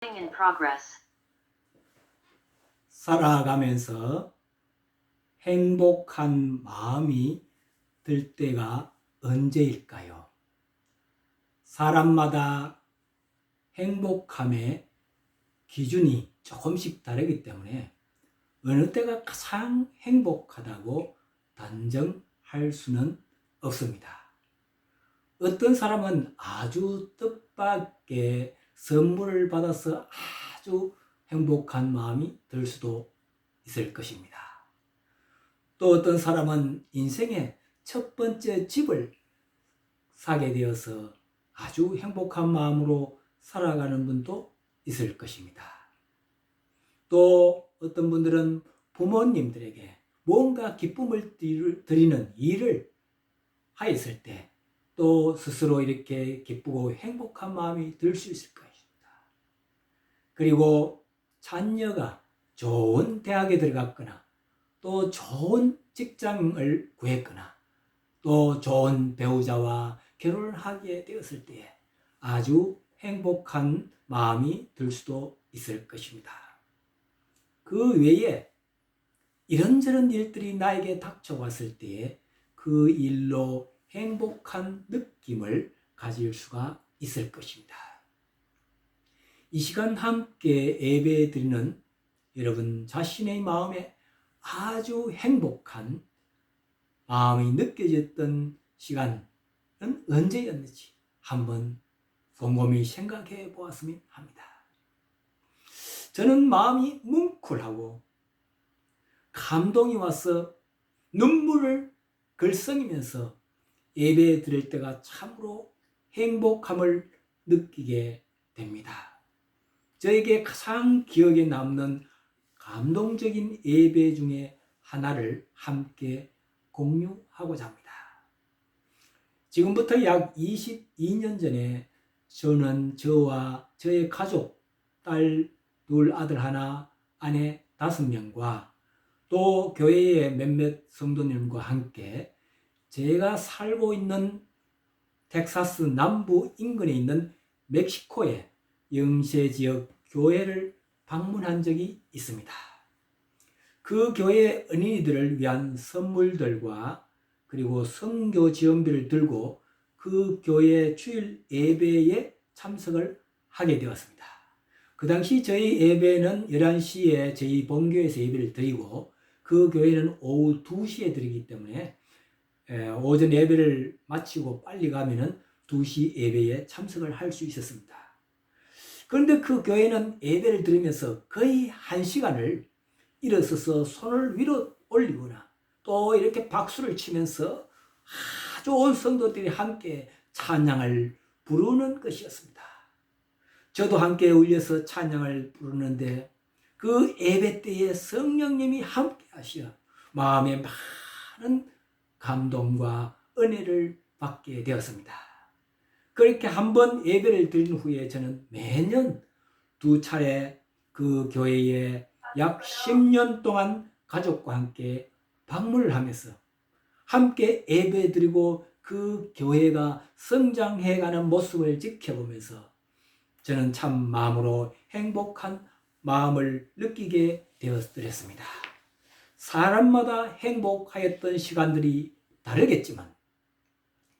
in progress. 살아가면서 행복한 마음이 들 때가 언제일까요? 사람마다 행복함의 기준이 조금씩 다르기 때문에 어느 때가 가장 행복하다고 단정할 수는 없습니다. 어떤 사람은 아주 뜻밖의 선물을 받아서 아주 행복한 마음이 들 수도 있을 것입니다. 또 어떤 사람은 인생의 첫 번째 집을 사게 되어서 아주 행복한 마음으로 살아가는 분도 있을 것입니다. 또 어떤 분들은 부모님들에게 뭔가 기쁨을 드리는 일을 하였을 때 또 스스로 이렇게 기쁘고 행복한 마음이 들 수 있을 것입니다. 그리고 자녀가 좋은 대학에 들어갔거나 또 좋은 직장을 구했거나 또 좋은 배우자와 결혼을 하게 되었을 때에 아주 행복한 마음이 들 수도 있을 것입니다. 그 외에 이런저런 일들이 나에게 닥쳐왔을 때에 그 일로 행복한 느낌을 가질 수가 있을 것입니다. 이 시간 함께 예배 드리는 여러분 자신의 마음에 아주 행복한 마음이 느껴졌던 시간은 언제였는지 한번 곰곰이 생각해 보았으면 합니다. 저는 마음이 뭉클하고 감동이 와서 눈물을 글썽이면서 예배 드릴 때가 참으로 행복함을 느끼게 됩니다. 저에게 가장 기억에 남는 감동적인 예배 중에 하나를 함께 공유하고자 합니다. 지금부터 약 22년 전에 저는 저와 저의 가족, 딸 둘, 아들 하나, 아내 5명과 또 교회의 몇몇 성도님과 함께 제가 살고 있는 텍사스 남부 인근에 있는 멕시코의 영세 지역 교회를 방문한 적이 있습니다. 그 교회 어린이들을 위한 선물들과 그리고 선교 지원비를 들고 그 교회 주일 예배에 참석을 하게 되었습니다. 그 당시 저희 예배는 11시에 저희 본교에서 예배를 드리고 그 교회는 오후 2시에 드리기 때문에 오전 예배를 마치고 빨리 가면은 2시 예배에 참석을 할 수 있었습니다. 그런데 그 교회는 예배를 드리면서 거의 1시간을 일어서서 손을 위로 올리거나 또 이렇게 박수를 치면서 아주 온 성도들이 함께 찬양을 부르는 것이었습니다. 저도 함께 울려서 찬양을 부르는데 그 예배 때에 성령님이 함께 하시어 마음에 많은 감동과 은혜를 받게 되었습니다. 그렇게 한번 예배를 드린 후에 저는 매년 2차례 그 교회에 약 10년 동안 가족과 함께 방문을 하면서 함께 예배 드리고 그 교회가 성장해가는 모습을 지켜보면서 저는 참 마음으로 행복한 마음을 느끼게 되었습니다. 사람마다 행복하였던 시간들이 다르겠지만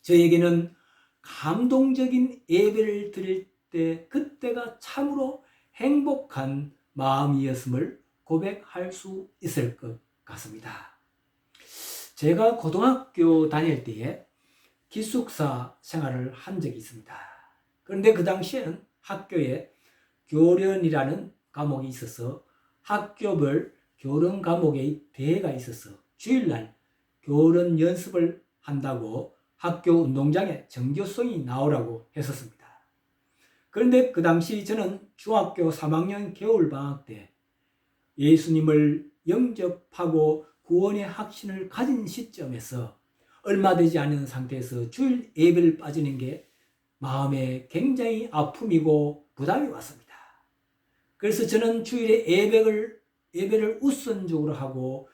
저에게는 감동적인 예배를 드릴 때 그때가 참으로 행복한 마음이었음을 고백할 수 있을 것 같습니다. 제가 고등학교 다닐 때에 기숙사 생활을 한 적이 있습니다. 그런데 그 당시에는 학교에 교련이라는 과목이 있어서 학교별 교련 과목의 대회가 있어서 주일날 교련 연습을 한다고 학교 운동장에 정교성이 나오라고 했었습니다. 그런데 그 당시 저는 중학교 3학년 겨울방학 때 예수님을 영접하고 구원의 확신을 가진 시점에서 얼마 되지 않은 상태에서 주일 예배를 빠지는 게 마음에 굉장히 아픔이고 부담이 왔습니다. 그래서 저는 주일에 예배를 우선적으로 하고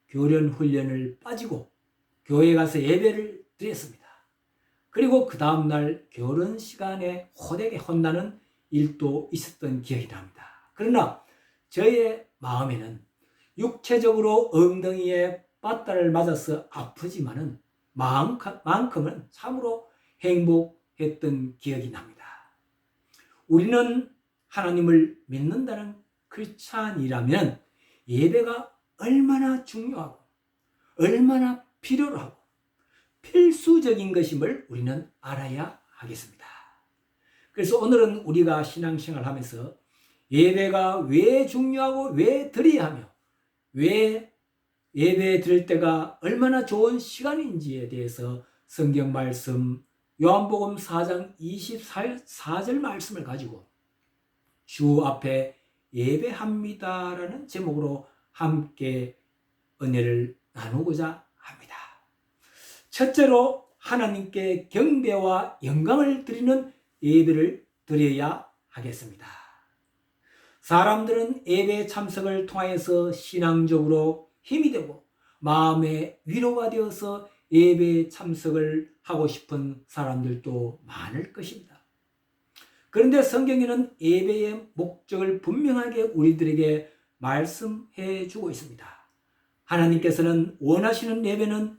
교련 훈련을 빠지고 교회에 가서 예배를 드렸습니다. 그리고 그 다음날 결혼 시간에 호되게 혼나는 일도 있었던 기억이 납니다. 그러나 저의 마음에는 육체적으로 엉덩이에 빠따를 맞아서 아프지만은 마음만큼은 참으로 행복했던 기억이 납니다. 우리는 하나님을 믿는다는 크리스찬이라면 예배가 얼마나 중요하고 얼마나 필요로 하고 필수적인 것임을 우리는 알아야 하겠습니다. 그래서 오늘은 우리가 신앙생활 하면서 예배가 왜 중요하고 왜 드려야 하며 왜 예배 드릴 때가 얼마나 좋은 시간인지에 대해서 성경 말씀 요한복음 4장 24절 말씀을 가지고 주 앞에 예배합니다라는 제목으로 함께 은혜를 나누고자 합니다. 첫째로 하나님께 경배와 영광을 드리는 예배를 드려야 하겠습니다. 사람들은 예배 참석을 통하여서 신앙적으로 힘이 되고 마음의 위로가 되어서 예배 참석을 하고 싶은 사람들도 많을 것입니다. 그런데 성경에는 예배의 목적을 분명하게 우리들에게 말씀해 주고 있습니다. 하나님께서는 원하시는 예배는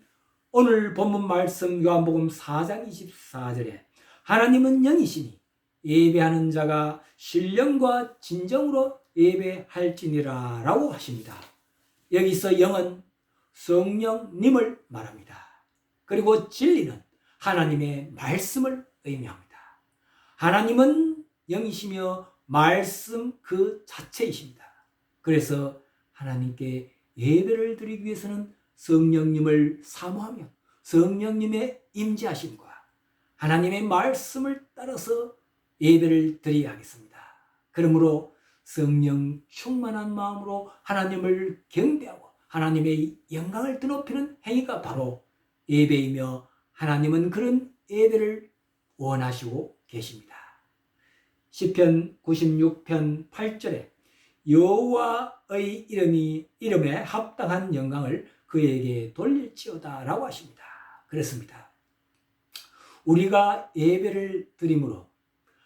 오늘 본문 말씀 요한복음 4장 24절에 하나님은 영이시니 예배하는 자가 신령과 진정으로 예배할지니라 라고 하십니다. 여기서 영은 성령님을 말합니다. 그리고 진리는 하나님의 말씀을 의미합니다. 하나님은 영이시며 말씀 그 자체이십니다. 그래서 하나님께 예배를 드리기 위해서는 성령님을 사모하며 성령님의 임재하심과 하나님의 말씀을 따라서 예배를 드려야 하겠습니다. 그러므로 성령 충만한 마음으로 하나님을 경배하고 하나님의 영광을 드높이는 행위가 바로 예배이며 하나님은 그런 예배를 원하시고 계십니다. 시편 96편 8절에 여호와의 이름에 합당한 영광을 그에게 돌릴지어다 라고 하십니다. 그렇습니다. 우리가 예배를 드림으로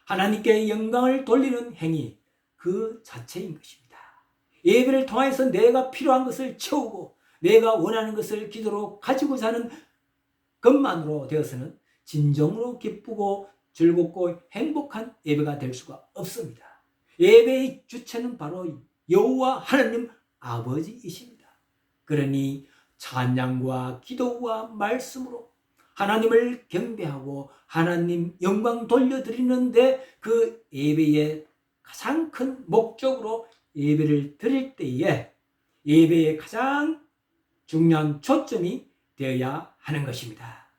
하나님께 영광을 돌리는 행위 그 자체인 것입니다. 예배를 통해서 내가 필요한 것을 채우고 내가 원하는 것을 기도로 가지고자 하는 것만으로 되어서는 진정으로 기쁘고 즐겁고 행복한 예배가 될 수가 없습니다. 예배의 주체는 바로 여호와 하나님 아버지이십니다. 그러니 찬양과 기도와 말씀으로 하나님을 경배하고 하나님 영광 돌려드리는데 그 예배의 가장 큰 목적으로 예배를 드릴 때에 예배의 가장 중요한 초점이 되어야 하는 것입니다.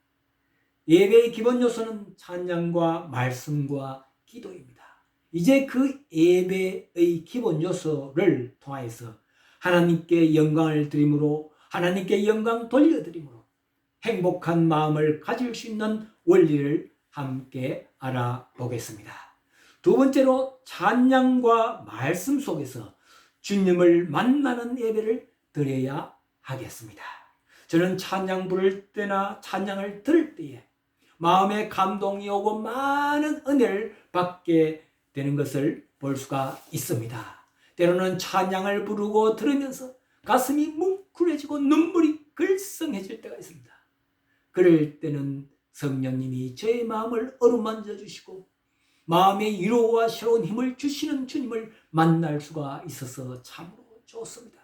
예배의 기본 요소는 찬양과 말씀과 기도입니다. 이제 그 예배의 기본 요소를 통해서 하나님께 영광을 드림으로 하나님께 영광 돌려드림으로 행복한 마음을 가질 수 있는 원리를 함께 알아보겠습니다. 두 번째로 찬양과 말씀 속에서 주님을 만나는 예배를 드려야 하겠습니다. 저는 찬양 부를 때나 찬양을 들을 때에 마음에 감동이 오고 많은 은혜를 받게 되는 것을 볼 수가 있습니다. 때로는 찬양을 부르고 들으면서 가슴이 뭉클해지고 눈물이 글썽해질 때가 있습니다. 그럴 때는 성령님이 저의 마음을 어루만져 주시고 마음의 위로와 새로운 힘을 주시는 주님을 만날 수가 있어서 참으로 좋습니다.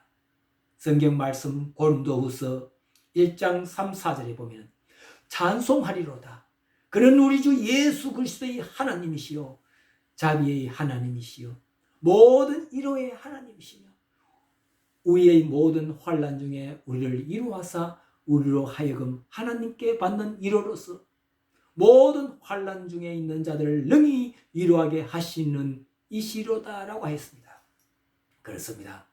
성경 말씀 고린도후서 1장 3, 4절에 보면 찬송하리로다. 그는 우리 주 예수 그리스도의 하나님이시요 자비의 하나님이시요 모든 위로의 하나님이시며 우리의 모든 환난 중에 우리를 위로하사 우리로 하여금 하나님께 받는 위로로서 모든 환난 중에 있는 자들을 능히 위로하게 하시는 이시로다라고 했습니다. 그렇습니다.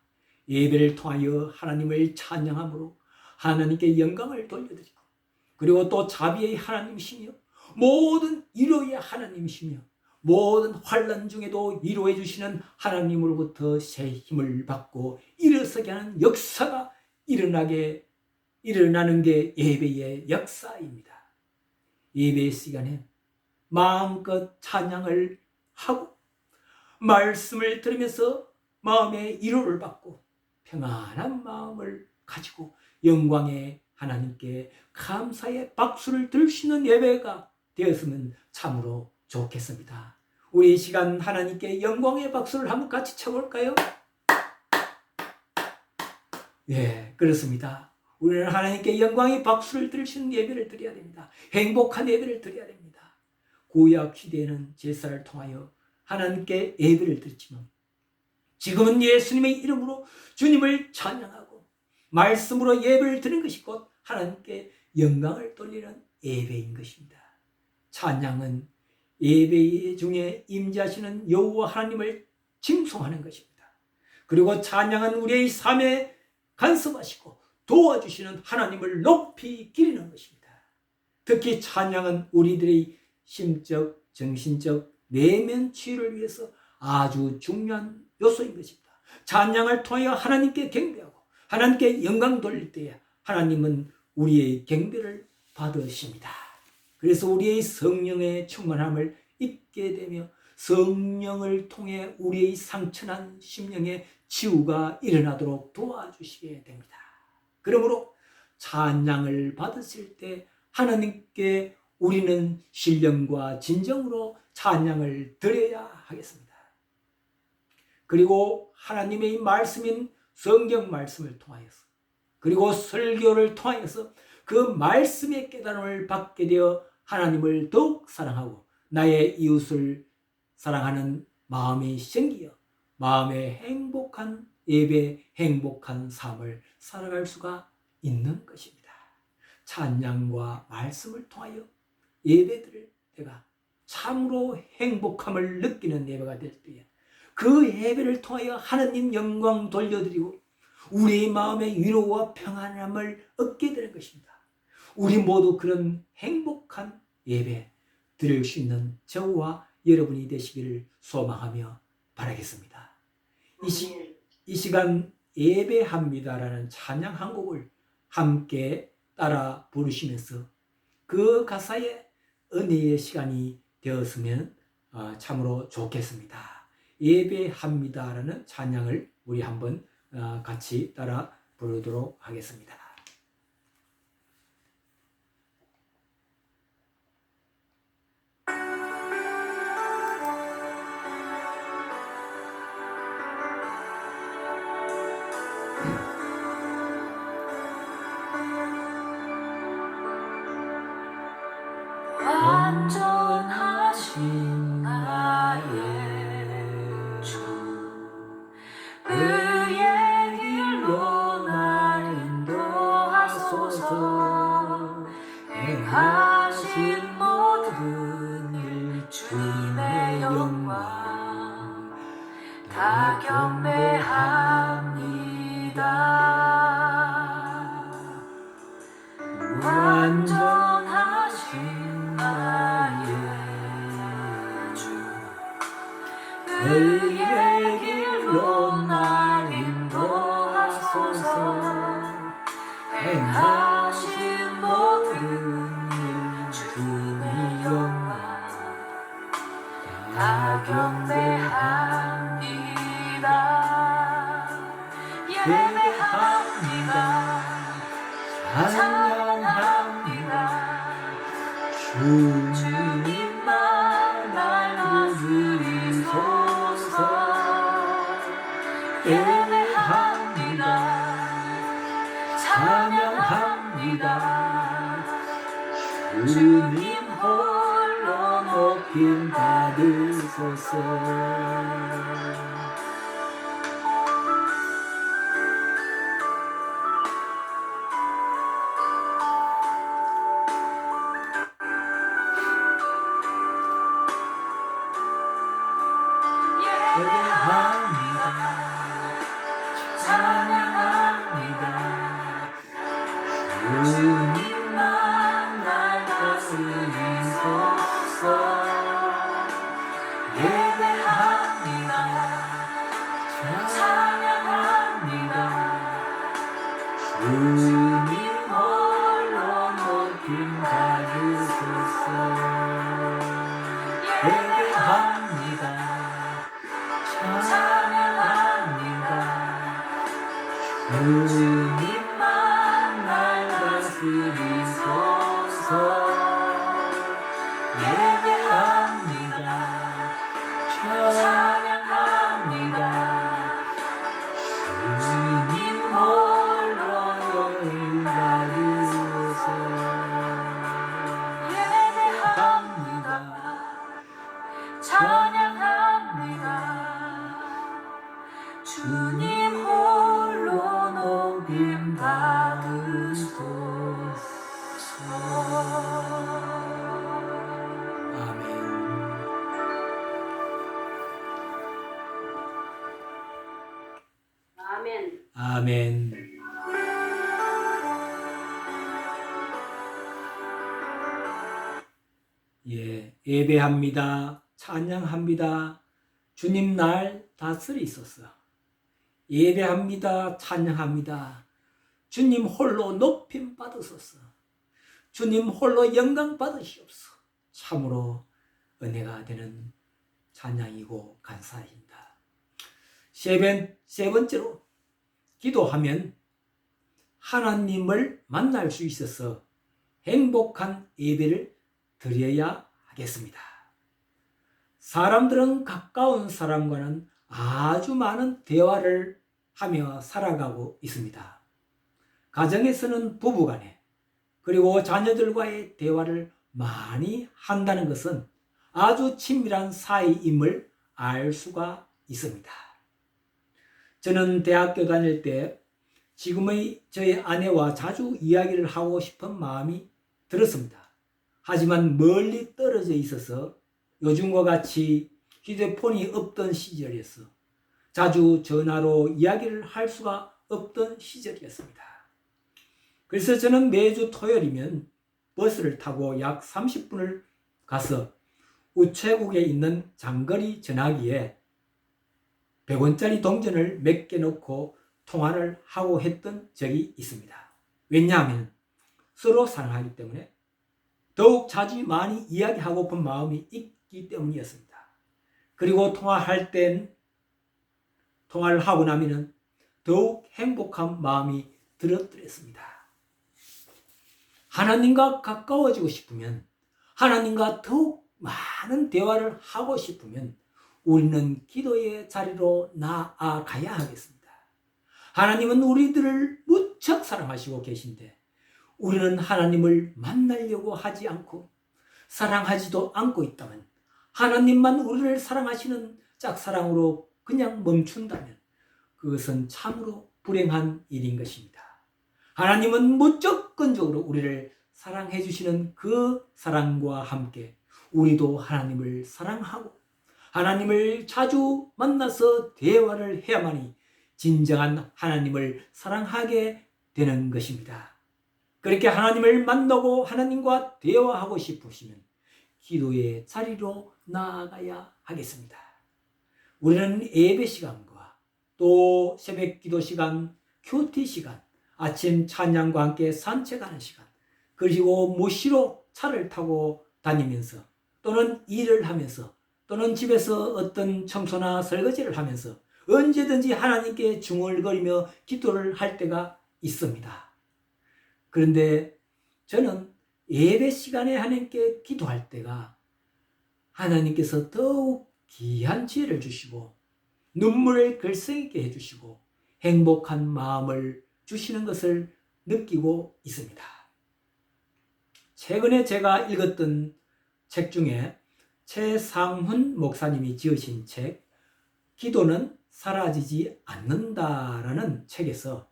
예배를 통하여 하나님을 찬양함으로 하나님께 영광을 돌려드리고 그리고 또 자비의 하나님이시며 모든 위로의 하나님이시며 모든 환난 중에도 위로해 주시는 하나님으로부터 새 힘을 받고 일어서게 하는 역사가 일어나는 게 예배의 역사입니다. 예배 시간에 마음껏 찬양을 하고 말씀을 들으면서 마음의 위로를 받고 평안한 마음을 가지고 영광의 하나님께 감사의 박수를 들 수 있는 예배가 되었으면 참으로 좋겠습니다. 우리 이 시간 하나님께 영광의 박수를 한번 같이 쳐볼까요? 예, 그렇습니다. 우리는 하나님께 영광의 박수를 드릴 수 있는 예배를 드려야 됩니다. 행복한 예배를 드려야 됩니다. 구약 시대에는 제사를 통하여 하나님께 예배를 드렸지만 지금은 예수님의 이름으로 주님을 찬양하고 말씀으로 예배를 드리는 것이 곧 하나님께 영광을 돌리는 예배인 것입니다. 찬양은 예배 중에 임재하시는 여호와 하나님을 칭송하는 것입니다. 그리고 찬양은 우리의 삶에 간섭하시고 도와주시는 하나님을 높이 기리는 것입니다. 특히 찬양은 우리들의 심적, 정신적, 내면 치유를 위해서 아주 중요한 요소인 것입니다. 찬양을 통하여 하나님께 경배하고 하나님께 영광 돌릴 때에 하나님은 우리의 경배를 받으십니다. 그래서 우리의 성령의 충만함을 입게 되며 성령을 통해 우리의 상처난 심령의 치유가 일어나도록 도와주시게 됩니다. 그러므로 찬양을 받으실 때 하나님께 우리는 신령과 진정으로 찬양을 드려야 하겠습니다. 그리고 하나님의 말씀인 성경 말씀을 통하여서 그리고 설교를 통하여서 그 말씀의 깨달음을 받게 되어 하나님을 더욱 사랑하고 나의 이웃을 사랑하는 마음이 생기어 마음의 행복한 예배, 행복한 삶을 살아갈 수가 있는 것입니다. 찬양과 말씀을 통하여 예배드릴 때가 참으로 행복함을 느끼는 예배가 될 때에 그 예배를 통하여 하나님 영광 돌려드리고 우리의 마음의 위로와 평안함을 얻게 되는 것입니다. 우리 모두 그런 행복한 예배 드릴 수 있는 저와 여러분이 되시기를 소망하며 바라겠습니다. 이 시간 예배합니다라는 찬양 한 곡을 함께 따라 부르시면서 그 가사에 은혜의 시간이 되었으면 참으로 좋겠습니다. 예배합니다라는 찬양을 우리 한번 같이 따라 부르도록 하겠습니다. 완전하신 나의 주 의의 길로 날 인도하소서 행하신 모든 일 주님의 영광 다 경배합니다. 완전하신 나의 주 의의 길로 날 인도하소서 행하신 모든 일 주님의 영광 다 경배합니다. 예배합니다. 찬양합니다. 주님만 날 부르소서. 예배합니다. 찬양합니다. 주님 홀로 높임 받으소서. 예배합니다. 찬양합니다. 주님만 날 다스리소서. 예배합니다. 찬양합니다. 주님 홀로 높임 받으소서. 예배합니다. 주님만 날 다스리소서. 예배합니다. 찬양합니다. 주님 홀로 영광 받으소서. 예배합니다. 찬양합니다. 주님 홀로 높임 받으소서. 아멘. 아멘. 아멘. 예배합니다. 찬양합니다. 주님 날 다스리소서. 예배합니다. 찬양합니다. 주님 홀로 높임 받으소서. 주님 홀로 영광 받으시옵소서. 참으로 은혜가 되는 찬양이고 감사입니다. 세 번째로 기도하면 하나님을 만날 수 있어서 행복한 예배를 드려야 하겠습니다. 사람들은 가까운 사람과는 아주 많은 대화를 하며 살아가고 있습니다. 가정에서는 부부간에 그리고 자녀들과의 대화를 많이 한다는 것은 아주 친밀한 사이임을 알 수가 있습니다. 저는 대학교 다닐 때 지금의 저의 아내와 자주 이야기를 하고 싶은 마음이 들었습니다. 하지만 멀리 떨어져 있어서 요즘과 같이 휴대폰이 없던 시절이었어 자주 전화로 이야기를 할 수가 없던 시절이었습니다. 그래서 저는 매주 토요일이면 버스를 타고 약 30분을 가서 우체국에 있는 장거리 전화기에 100원짜리 동전을 몇 개 넣고 통화를 하고 했던 적이 있습니다. 왜냐하면 서로 사랑하기 때문에 더욱 자주 많이 이야기하고픈 마음이 있기 때문이었습니다. 그리고 통화를 하고 나면 더욱 행복한 마음이 들었더랬습니다. 하나님과 가까워지고 싶으면, 하나님과 더욱 많은 대화를 하고 싶으면 우리는 기도의 자리로 나아가야 하겠습니다. 하나님은 우리들을 무척 사랑하시고 계신데 우리는 하나님을 만나려고 하지 않고 사랑하지도 않고 있다면, 하나님만 우리를 사랑하시는 짝사랑으로 그냥 멈춘다면 그것은 참으로 불행한 일인 것입니다. 하나님은 무조건적으로 우리를 사랑해 주시는 그 사랑과 함께 우리도 하나님을 사랑하고 하나님을 자주 만나서 대화를 해야만이 진정한 하나님을 사랑하게 되는 것입니다. 그렇게 하나님을 만나고 하나님과 대화하고 싶으시면 기도의 자리로 나아가야 하겠습니다. 우리는 예배 시간과 또 새벽 기도 시간, 큐티 시간, 아침 찬양과 함께 산책하는 시간, 그리고 무시로 차를 타고 다니면서 또는 일을 하면서 또는 집에서 어떤 청소나 설거지를 하면서 언제든지 하나님께 중얼거리며 기도를 할 때가 있습니다. 그런데 저는 예배 시간에 하나님께 기도할 때가 하나님께서 더욱 귀한 지혜를 주시고 눈물을 글썽이게 해주시고 행복한 마음을 주시는 것을 느끼고 있습니다. 최근에 제가 읽었던 책 중에 최상훈 목사님이 지으신 책 기도는 사라지지 않는다라는 책에서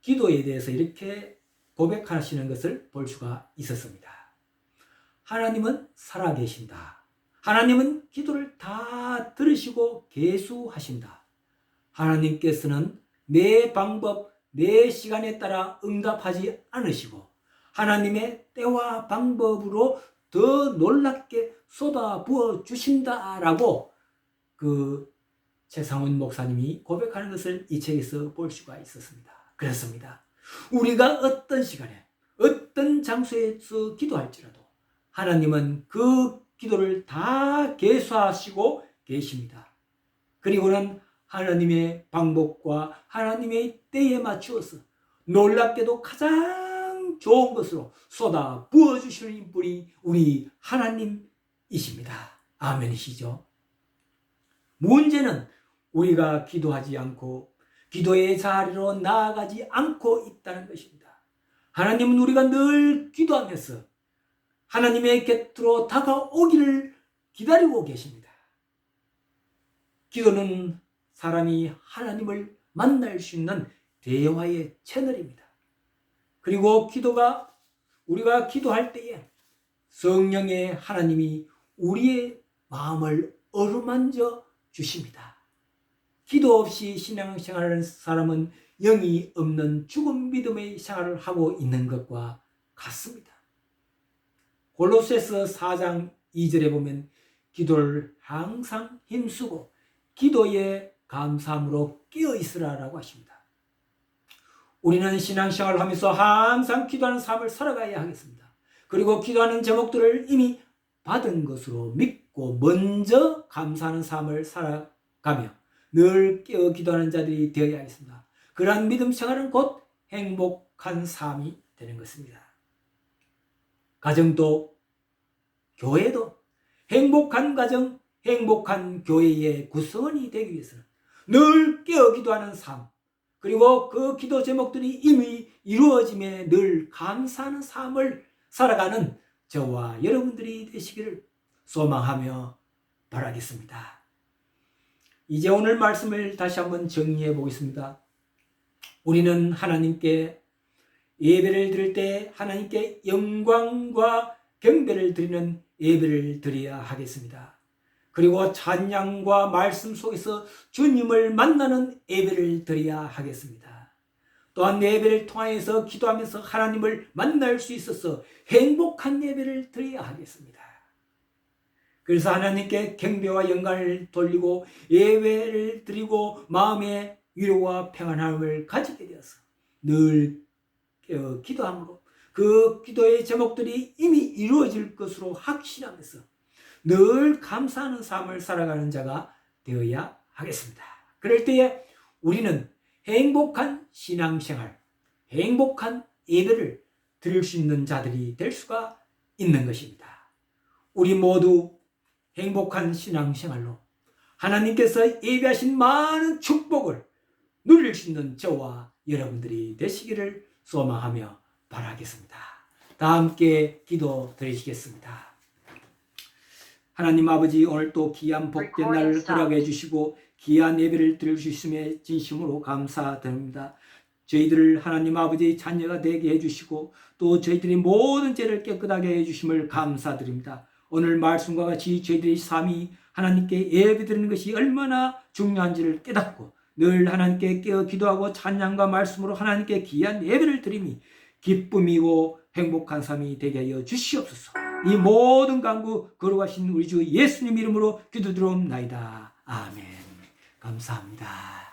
기도에 대해서 이렇게 고백하시는 것을 볼 수가 있었습니다. 하나님은 살아계신다. 하나님은 기도를 다 들으시고 계수하신다. 하나님께서는 내 방법, 내 시간에 따라 응답하지 않으시고 하나님의 때와 방법으로 더 놀랍게 쏟아부어 주신다라고 그 최상훈 목사님이 고백하는 것을 이 책에서 볼 수가 있었습니다. 그렇습니다. 우리가 어떤 시간에 어떤 장소에서 기도할지라도 하나님은 그 기도를 다 계수하시고 계십니다. 그리고는 하나님의 방법과 하나님의 때에 맞추어서 놀랍게도 가장 좋은 것으로 쏟아 부어주시는 분이 우리 하나님이십니다. 아멘이시죠? 문제는 우리가 기도하지 않고 기도의 자리로 나아가지 않고 있다는 것입니다. 하나님은 우리가 늘 기도하면서 하나님의 곁으로 다가오기를 기다리고 계십니다. 기도는 사람이 하나님을 만날 수 있는 대화의 채널입니다. 그리고 기도가 우리가 기도할 때에 성령의 하나님이 우리의 마음을 어루만져 주십니다. 기도 없이 신앙생활하는 사람은 영이 없는 죽은 믿음의 생활을 하고 있는 것과 같습니다. 골로새서 4장 2절에 보면 기도를 항상 힘쓰고 기도에 감사함으로 깨어 있으라라고 하십니다. 우리는 신앙생활을 하면서 항상 기도하는 삶을 살아가야 하겠습니다. 그리고 기도하는 제목들을 이미 받은 것으로 믿고 먼저 감사하는 삶을 살아가며 늘 깨어 기도하는 자들이 되어야 하겠습니다. 그러한 믿음 생활은 곧 행복한 삶이 되는 것입니다. 가정도 교회도 행복한 가정, 행복한 교회의 구성원이 되기 위해서는 늘 깨어 기도하는 삶, 그리고 그 기도 제목들이 이미 이루어짐에 늘 감사하는 삶을 살아가는 저와 여러분들이 되시기를 소망하며 바라겠습니다. 이제 오늘 말씀을 다시 한번 정리해 보겠습니다. 우리는 하나님께 예배를 드릴 때 하나님께 영광과 경배를 드리는 예배를 드려야 하겠습니다. 그리고 찬양과 말씀 속에서 주님을 만나는 예배를 드려야 하겠습니다. 또한 예배를 통하여서 기도하면서 하나님을 만날 수 있어서 행복한 예배를 드려야 하겠습니다. 그래서 하나님께 경배와 영광을 돌리고 예배를 드리고 마음의 위로와 평안함을 가지게 되어서 늘 기도함으로 그 기도의 제목들이 이미 이루어질 것으로 확신하면서 늘 감사하는 삶을 살아가는 자가 되어야 하겠습니다. 그럴 때에 우리는 행복한 신앙생활, 행복한 예배를 드릴 수 있는 자들이 될 수가 있는 것입니다. 우리 모두 행복한 신앙생활로 하나님께서 예배하신 많은 축복을 누릴 수 있는 저와 여러분들이 되시기를 소망하며 바라겠습니다. 다 함께 기도 드리시겠습니다. 하나님 아버지, 오늘 또 귀한 복된 날을 허락해 주시고 귀한 예배를 드릴 수 있음에 진심으로 감사드립니다. 저희들을 하나님 아버지의 자녀가 되게 해주시고 또 저희들이 모든 죄를 깨끗하게 해주심을 감사드립니다. 오늘 말씀과 같이 저희들의 삶이 하나님께 예배드리는 것이 얼마나 중요한지를 깨닫고 늘 하나님께 깨어 기도하고 찬양과 말씀으로 하나님께 귀한 예배를 드림이 기쁨이고 행복한 삶이 되게 하여 주시옵소서. 이 모든 간구 거룩하신 우리 주 예수님 이름으로 기도드리옵나이다. 아멘. 감사합니다.